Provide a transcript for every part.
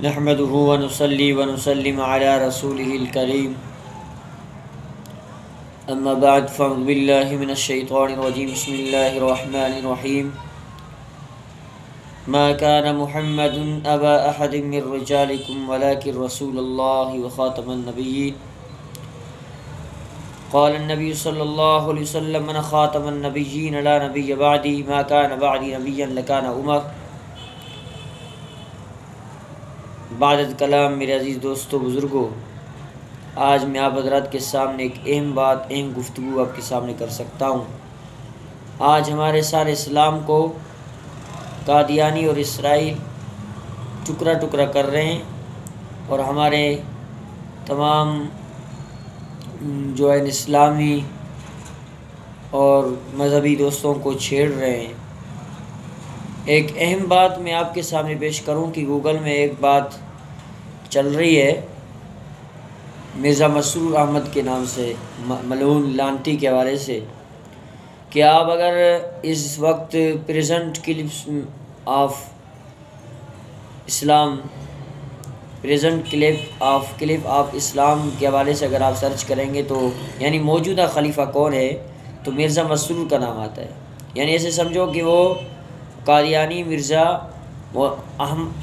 نحمده ونصلي ونسلم على رسوله الكريم أما بعد فأعوذ بالله من الشيطان الرجيم بسم الله الرحمن الرحيم ما كان محمد أبا أحد من رجالكم ولكن رسول الله وخاتم النبيين قال النبي صلى الله عليه وسلم من خاتم النبيين لا نبي بعدي ما كان بعدي نبيا لكان عمر۔ بعد کلام میرے عزیز دوستو بزرگوں، آج میں آپ حضرات کے سامنے ایک اہم گفتگو آپ کے سامنے کر سکتا ہوں۔ آج ہمارے سارے اسلام کو قادیانی اور اسرائیل ٹکڑا ٹکڑا کر رہے ہیں اور ہمارے تمام جو ہے اسلامی اور مذہبی دوستوں کو چھیڑ رہے ہیں۔ ایک اہم بات میں آپ کے سامنے پیش کروں کہ گوگل میں ایک بات چل رہی ہے مرزا مسرور احمد کے نام سے، ملعون لعنتی کے حوالے سے، کہ آپ اگر اس وقت پریزنٹ کلپس آف اسلام کے حوالے سے اگر آپ سرچ کریں گے تو یعنی موجودہ خلیفہ کون ہے تو مرزا مسرور کا نام آتا ہے۔ یعنی ایسے سمجھو کہ وہ قادیانی مرزا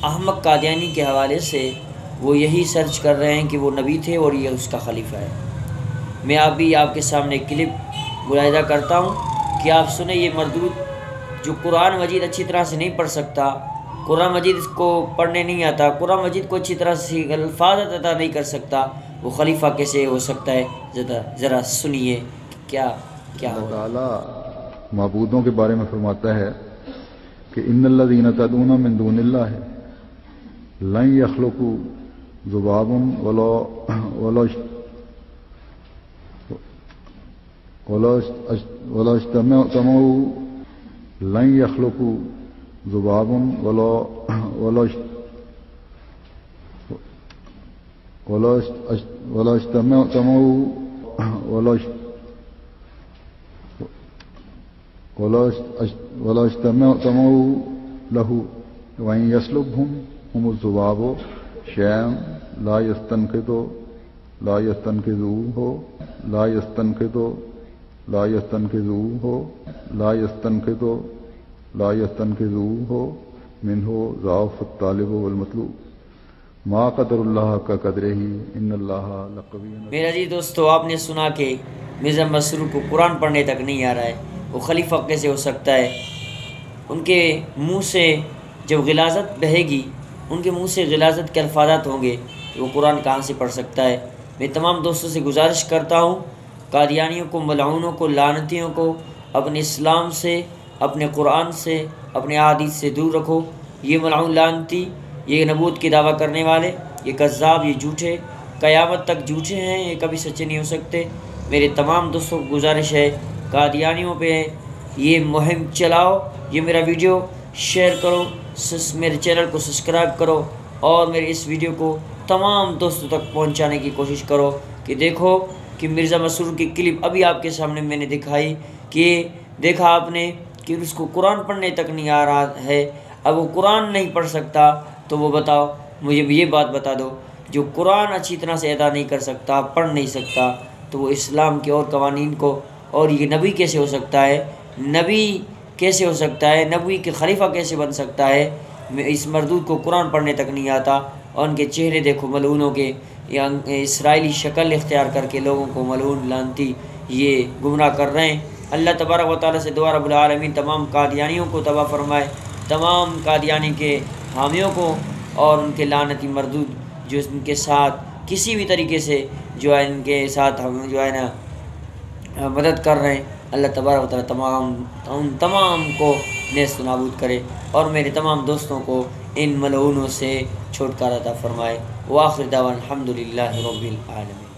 احمد قادیانی کے حوالے سے وہ یہی سرچ کر رہے ہیں کہ وہ نبی تھے اور یہ اس کا خلیفہ ہے۔ میں آپ کے سامنے کلپ ملاحظہ کرتا ہوں کہ آپ سنیں۔ یہ مردود جو قرآن مجید اچھی طرح سے نہیں پڑھ سکتا، قرآن مجید اس کو پڑھنے نہیں آتا، قرآن مجید کو اچھی طرح سے الفاظ ادا نہیں کر سکتا، وہ خلیفہ کیسے ہو سکتا ہے؟ ذرا سنیے کیا اللہ تعالیٰ معبودوں کے بارے میں فرماتا ہے کہ ان الذین تدعون من دون اللہ لن یخلقوا ذبابا ولا اجتمعوا لن يخلقوا ذبابا ولا اجتمعوا له وإن يسلبهم الذباب شيئا لا يستنقذوه منه ضعف الطالب والمطلوب ما قدر اللہ کا قدرہ ان اللہ لقوی۔ میرے عزیز دوستو، آپ نے سنا کہ مرزا مسرور کو قرآن پڑھنے تک نہیں آ رہا ہے، وہ خلیفہ کیسے ہو سکتا ہے؟ ان کے منہ سے جب غلاظت بہے گی، ان کے منہ سے غلاظت کے الفاظات ہوں گے، وہ قرآن کہاں سے پڑھ سکتا ہے؟ میں تمام دوستوں سے گزارش کرتا ہوں، قادیانیوں کو، ملعونوں کو، لعنتیوں کو اپنے اسلام سے، اپنے قرآن سے، اپنے احادیث سے دور رکھو۔ یہ ملعون لعنتی، یہ نبوت کی دعویٰ کرنے والے، یہ کذاب، یہ جھوٹے، قیامت تک جھوٹے ہیں، یہ کبھی سچے نہیں ہو سکتے۔ میرے تمام دوستوں کو گزارش ہے، قادیانیوں پہ یہ مہم چلاؤ، یہ میرا ویڈیو شیئر کرو، میرے چینل کو سبسکرائب کرو اور میرے اس ویڈیو کو تمام دوستوں تک پہنچانے کی کوشش کرو کہ دیکھو کہ مرزا مسرور کی کلپ ابھی آپ کے سامنے میں نے دکھائی کہ دیکھا آپ نے کہ اس کو قرآن پڑھنے تک نہیں آ رہا ہے۔ اب وہ قرآن نہیں پڑھ سکتا تو وہ بتاؤ، مجھے یہ بات بتا دو، جو قرآن اچھی طرح سے ادا نہیں کر سکتا، پڑھ نہیں سکتا، تو وہ اسلام کے اور قوانین کو، اور یہ نبی کیسے ہو سکتا ہے؟ نبی کیسے ہو سکتا ہے؟ نبی کے خلیفہ کیسے بن سکتا ہے؟ اس مردود کو قرآن پڑھنے تک نہیں آتا، اور ان کے چہرے دیکھو ملعونوں کے، یا اسرائیلی شکل اختیار کر کے لوگوں کو ملعون لعنتی یہ گمراہ کر رہے ہیں۔ اللہ تبارک و تعالیٰ سے دعا رب العالمین تمام قادیانیوں کو تباہ فرمائے، تمام قادیانی کے حامیوں کو اور ان کے لعنتی مردود جو ان کے ساتھ کسی بھی طریقے سے جو ہے ان کے ساتھ ہم جو ہے نا مدد کر رہے ہیں، اللہ تبارک و تعالیٰ تمام کو نیست و نابود کرے اور میرے تمام دوستوں کو ان ملعونوں سے چھٹکارا عطا فرمائے۔ وآخر دعوانا الحمدللہ رب العالمین۔